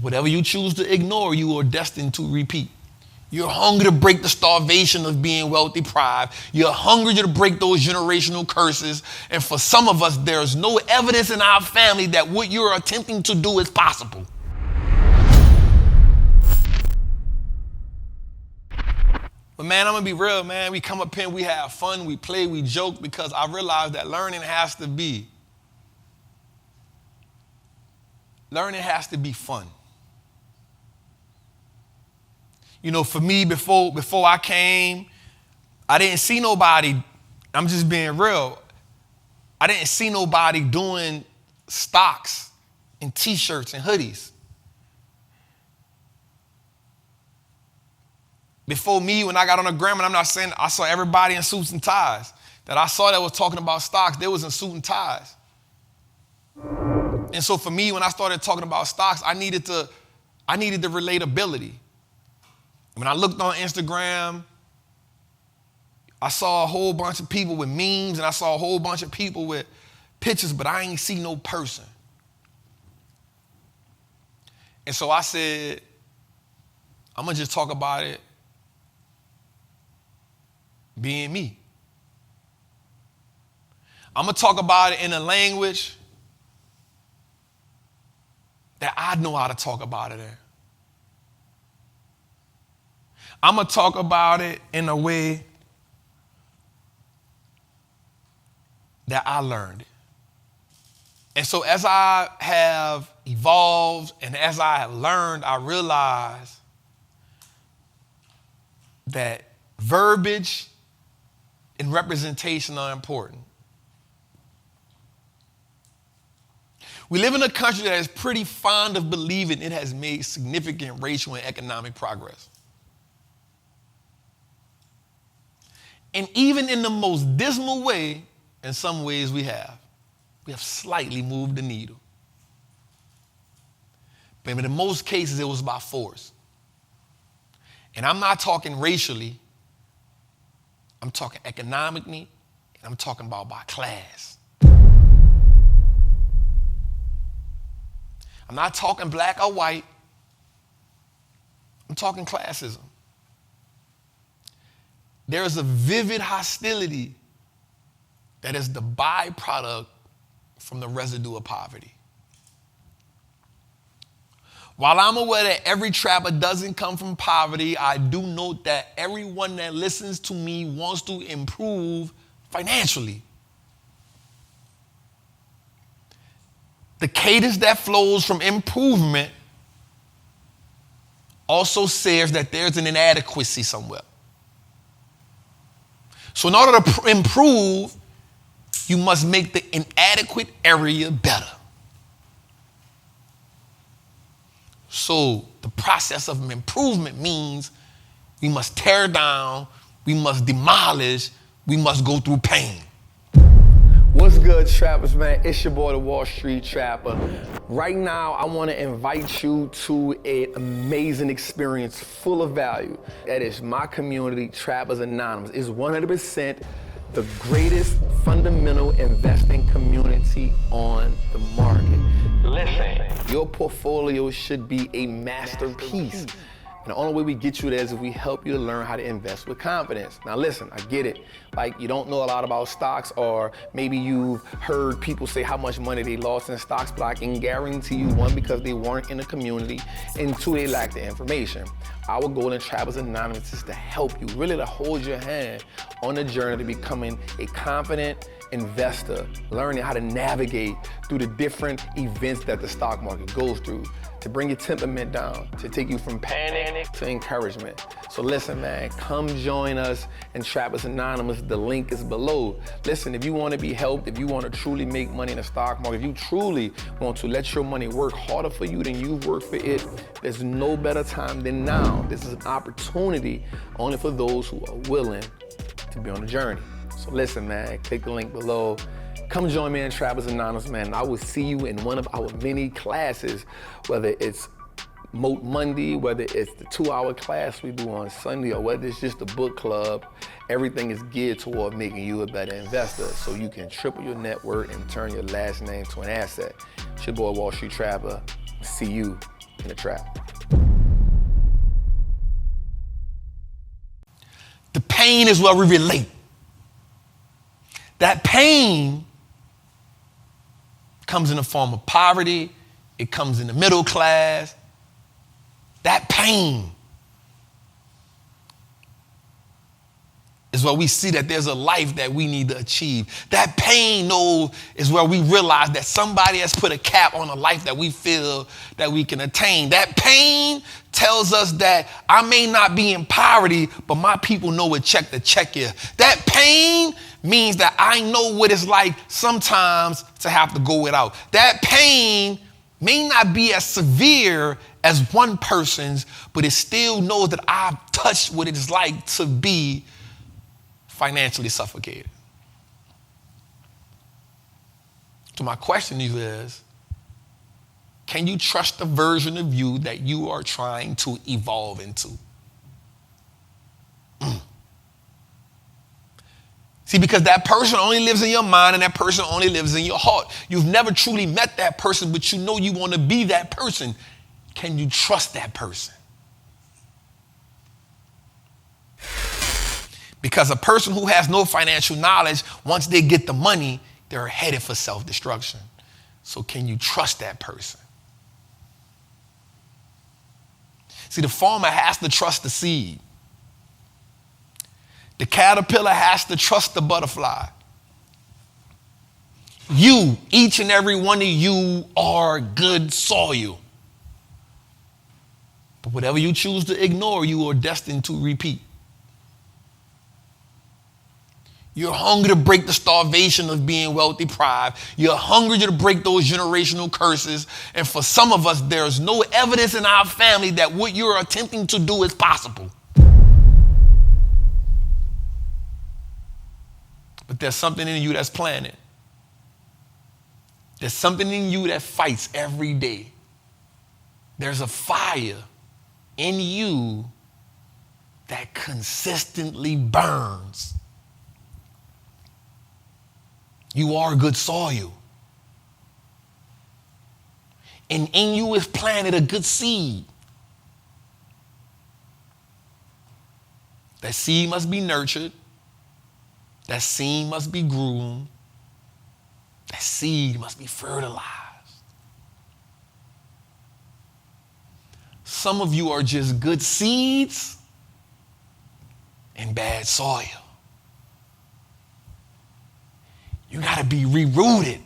Whatever you choose to ignore, you are destined to repeat. You're hungry to break the starvation of being wealth deprived. You're hungry to break those generational curses. And for some of us, there's no evidence in our family that what you're attempting to do is possible. But man, I'm gonna be real, man. We come up here, we have fun, we play, we joke, because I realize that learning has to be fun. You know, for me, before I came, I didn't see nobody, I'm just being real, I didn't see nobody doing stocks and t-shirts and hoodies. Before me, when I got on the gram, and I'm not saying I saw everybody in suits and ties, that I saw that was talking about stocks, they was in suit and ties. And so for me, when I started talking about stocks, I needed the relatability. When I looked on Instagram, I saw a whole bunch of people with memes, and I saw a whole bunch of people with pictures, but I ain't see no person. And so I said, I'm gonna just talk about it being me. I'm gonna talk about it in a language that I know how to talk about it in. I'm gonna talk about it in a way that I learned it. And so as I have evolved and as I have learned, I realize that verbiage and representation are important. We live in a country that is pretty fond of believing it has made significant racial and economic progress. And even in the most dismal way, in some ways we have slightly moved the needle. But in most cases, it was by force. And I'm not talking racially, I'm talking economically, and I'm talking about by class. I'm not talking black or white, I'm talking classism. There is a vivid hostility that is the byproduct from the residue of poverty. While I'm aware that every trapper doesn't come from poverty, I do note that everyone that listens to me wants to improve financially. The cadence that flows from improvement also says that there's an inadequacy somewhere. So in order to improve, you must make the inadequate area better. So the process of improvement means we must tear down, we must demolish, we must go through pain. What's good, trappers, man? It's your boy, the Wall Street Trapper. Right now, I want to invite you to an amazing experience full of value. That is my community, Trappers Anonymous. It's 100% the greatest fundamental investing community on the market. Listen, your portfolio should be a masterpiece. And the only way we get you there is if we help you to learn how to invest with confidence. Now listen, I get it. Like, you don't know a lot about stocks, or maybe you've heard people say how much money they lost in stocks, but I can guarantee you, one, because they weren't in the community, and two, they lack the information. Our goal in Trappers Anonymous is to help you, really to hold your hand on the journey to becoming a confident investor, learning how to navigate through the different events that the stock market goes through, to bring your temperament down, to take you from panic to encouragement. So listen, man, come join us in Trappers Anonymous. The link is below. Listen, if you want to be helped, if you want to truly make money in the stock market, if you truly want to let your money work harder for you than you've worked for it, there's no better time than now. This is an opportunity only for those who are willing to be on the journey. So listen, man, click the link below. Come join me in Trappers Anonymous, man. I will see you in one of our many classes, whether it's Moat Monday, whether it's the 2-hour class we do on Sunday, or whether it's just a book club. Everything is geared toward making you a better investor so you can triple your net worth and turn your last name to an asset. It's your boy, Wall Street Trapper. See you in the trap. The pain is where we relate. That pain comes in the form of poverty. It comes in the middle class. That pain is where we see that there's a life that we need to achieve. That pain, though, is where we realize that somebody has put a cap on a life that we feel that we can attain. That pain tells us that I may not be in poverty, but my people know what check the check is. That pain means that I know what it's like sometimes to have to go without. That pain may not be as severe as one person's, but it still knows that I've touched what it is like to be financially suffocated. So my question to you is, can you trust the version of you that you are trying to evolve into? See, because that person only lives in your mind and that person only lives in your heart. You've never truly met that person, but you know you want to be that person. Can you trust that person? Because a person who has no financial knowledge, once they get the money, they're headed for self-destruction. So can you trust that person? See, the farmer has to trust the seed. The caterpillar has to trust the butterfly. You, each and every one of you, are good soil. But whatever you choose to ignore, you are destined to repeat. You're hungry to break the starvation of being wealth deprived. You're hungry to break those generational curses. And for some of us, there's no evidence in our family that what you're attempting to do is possible. But there's something in you that's planted. There's something in you that fights every day. There's a fire in you that consistently burns. You are good soil. And in you is planted a good seed. That seed must be nurtured. That seed must be groomed. That seed must be fertilized. Some of you are just good seeds in bad soil. You got to be rerooted.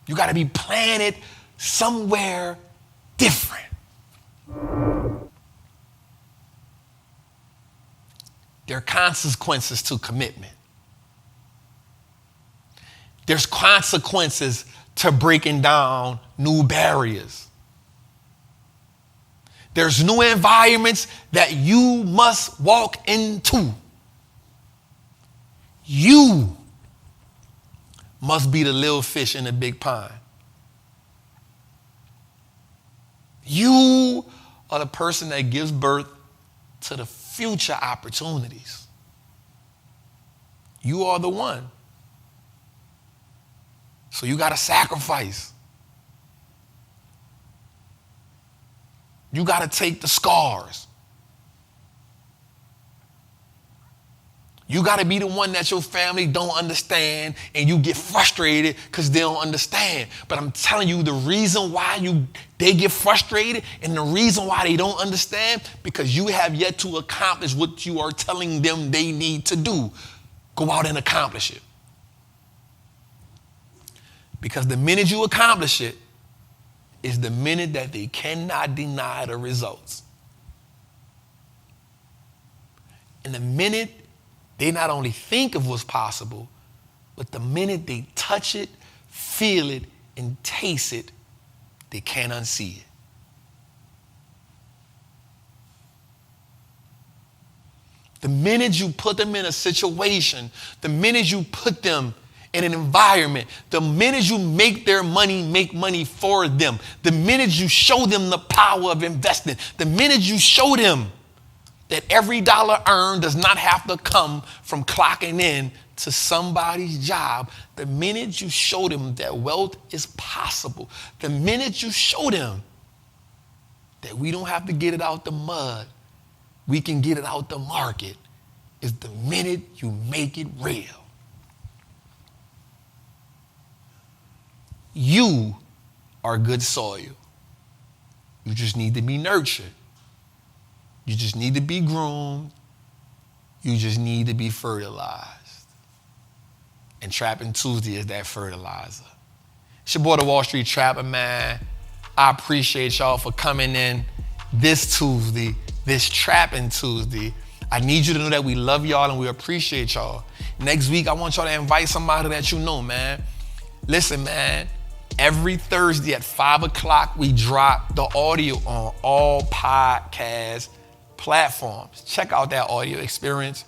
You got to be planted somewhere different. There are consequences to commitment. There's consequences to breaking down new barriers. There's new environments that you must walk into. You must be the little fish in the big pond. You are the person that gives birth to the future opportunities. You are the one. So you got to sacrifice. You got to take the scars. You got to be the one that your family don't understand and you get frustrated because they don't understand. But I'm telling you, the reason why they get frustrated and the reason why they don't understand, because you have yet to accomplish what you are telling them they need to do. Go out and accomplish it. Because the minute you accomplish it is the minute that they cannot deny the results. And the minute they not only think of what's possible, but the minute they touch it, feel it, and taste it, they can't unsee it. The minute you put them in a situation, the minute you put them in an environment, the minute you make their money make money for them, the minute you show them the power of investing, the minute you show them that every dollar earned does not have to come from clocking in to somebody's job, the minute you show them that wealth is possible, the minute you show them that we don't have to get it out the mud. We can get it out the market is the minute you make it real. You are good soil. You just need to be nurtured. You just need to be groomed. You just need to be fertilized. And Trappin' Tuesday is that fertilizer. It's your boy, the Wall Street Trapper, man. I appreciate y'all for coming in this Tuesday, this Trappin' Tuesday. I need you to know that we love y'all and we appreciate y'all. Next week, I want y'all to invite somebody that you know, man. Listen, man, every Thursday at 5 o'clock, we drop the audio on all podcast platforms. Check out that audio experience.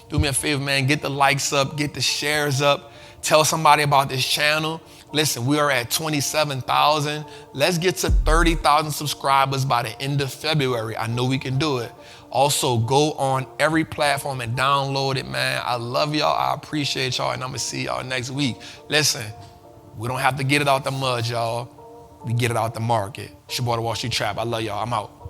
Do me a favor, man, get the likes up, get the shares up. Tell somebody about this channel. Listen, we are at 27,000. Let's get to 30,000 subscribers by the end of February. I know we can do it. Also, go on every platform and download it, man. I love y'all. I appreciate y'all, and I'm going to see y'all next week. Listen, we don't have to get it out the mud, y'all. We get it out the market. It's your boy, the Wall Street Trap. I love y'all. I'm out.